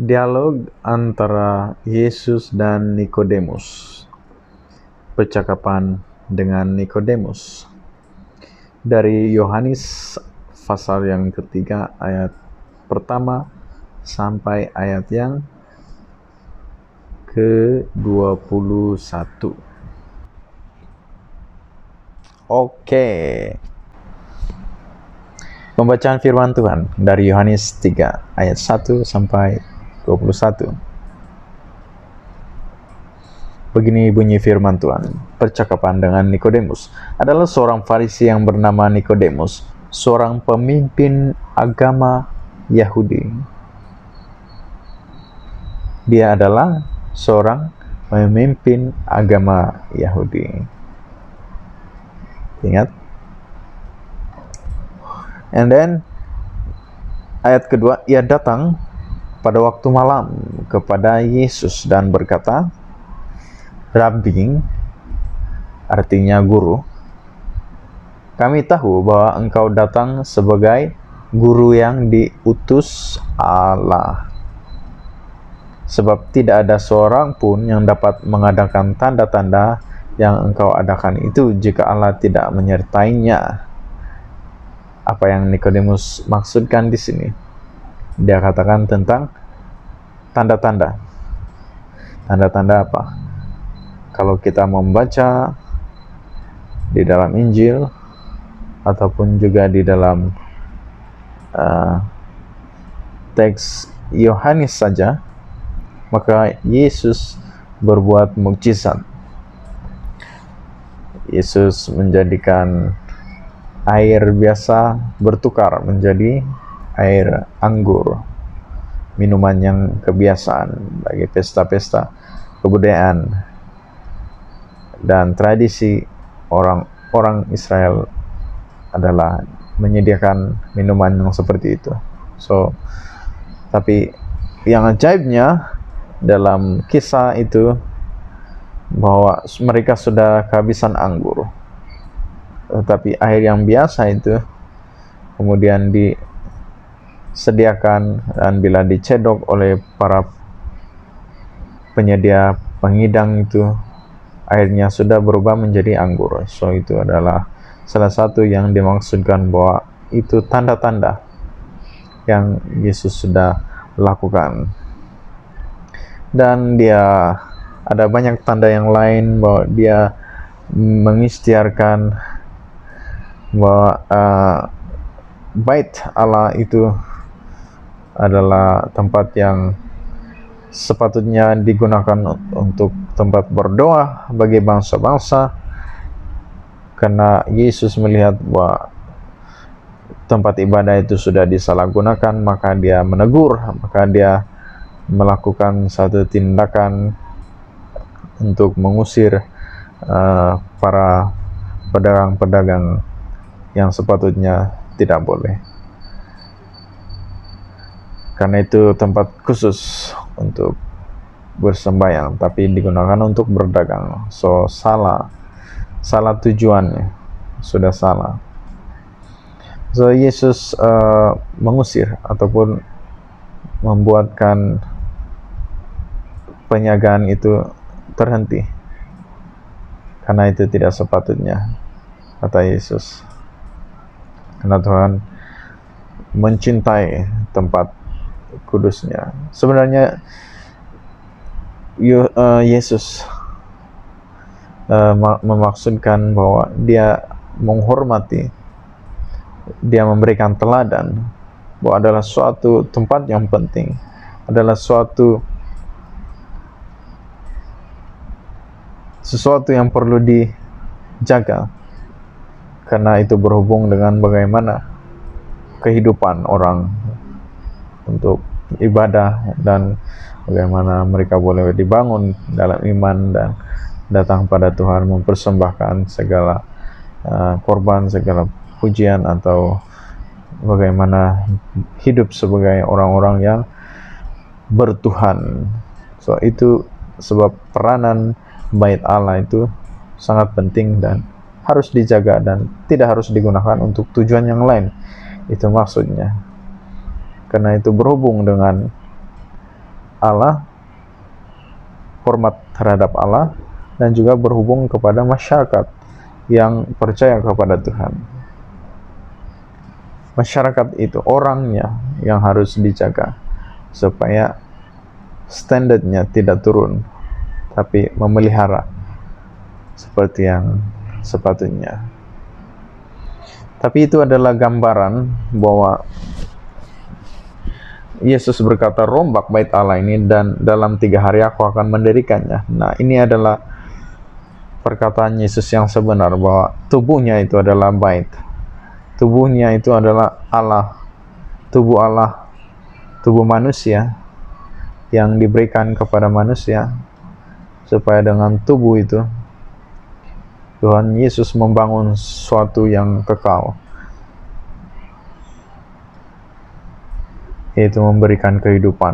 Dialog antara Yesus dan Nikodemus. Percakapan dengan Nikodemus. Dari Yohanes pasal yang ketiga ayat pertama sampai ayat yang ke-21. Oke. Pembacaan firman Tuhan dari Yohanes 3 ayat 1 sampai 21. Begini bunyi firman Tuhan. Percakapan dengan Nikodemus. Adalah seorang Farisi yang bernama Nikodemus, seorang pemimpin agama Yahudi. Dia adalah seorang pemimpin agama Yahudi. Ingat? And then ayat kedua, ia datang pada waktu malam kepada Yesus dan berkata, Rabbi, artinya guru, kami tahu bahwa engkau datang sebagai guru yang diutus Allah. Sebab tidak ada seorang pun yang dapat mengadakan tanda-tanda yang engkau adakan itu jika Allah tidak menyertainya. Apa yang Nikodemus maksudkan di sini? Dia katakan tentang tanda-tanda. Tanda-tanda apa? Kalau kita membaca di dalam Injil ataupun juga di dalam teks Yohanes saja, maka Yesus berbuat mukjizat. Yesus menjadikan air biasa bertukar menjadi air anggur, minuman yang kebiasaan bagi pesta-pesta kebudayaan dan tradisi orang Israel adalah menyediakan minuman yang seperti itu. Tapi yang ajaibnya dalam kisah itu bahwa mereka sudah kehabisan anggur. Tapi air yang biasa itu kemudian disediakan, dan bila dicedok oleh para penyedia pengidang itu, airnya sudah berubah menjadi anggur. Itu adalah salah satu yang dimaksudkan bahwa itu tanda-tanda yang Yesus sudah lakukan. Dan dia ada banyak tanda yang lain bahwa dia mengisytiharkan bahwa bait Allah itu adalah tempat yang sepatutnya digunakan untuk tempat berdoa bagi bangsa-bangsa, karena Yesus melihat bahwa tempat ibadah itu sudah disalahgunakan, maka dia menegur, maka dia melakukan satu tindakan untuk mengusir para pedagang-pedagang yang sepatutnya tidak boleh. Karena itu tempat khusus untuk bersembahyang, tapi digunakan untuk berdagang. Salah tujuannya, sudah salah. Yesus mengusir ataupun membuatkan penyagaan itu terhenti, karena itu tidak sepatutnya, kata Yesus. Karena Tuhan mencintai tempat kudusnya. Sebenarnya Yesus memaksudkan bahwa dia menghormati, dia memberikan teladan bahwa adalah suatu tempat yang penting, adalah sesuatu yang perlu dijaga, karena itu berhubung dengan bagaimana kehidupan orang untuk ibadah dan bagaimana mereka boleh dibangun dalam iman dan datang pada Tuhan, mempersembahkan segala korban, segala pujian, atau bagaimana hidup sebagai orang-orang yang bertuhan. Itu sebab peranan bait Allah itu sangat penting dan harus dijaga dan tidak harus digunakan untuk tujuan yang lain. Itu maksudnya. Karena itu berhubung dengan Allah, hormat terhadap Allah, dan juga berhubung kepada masyarakat yang percaya kepada Tuhan. Masyarakat itu orangnya yang harus dijaga supaya standarnya tidak turun, tapi memelihara seperti yang sepatutnya. Tapi itu adalah gambaran bahwa Yesus berkata, rombak bait Allah ini dan dalam 3 hari aku akan mendirikannya. Nah, ini adalah perkataan Yesus yang sebenar, bahwa tubuhnya itu adalah bait. Tubuhnya itu adalah Allah. Tubuh manusia yang diberikan kepada manusia, supaya dengan tubuh itu Tuhan Yesus membangun sesuatu yang kekal, yaitu memberikan kehidupan.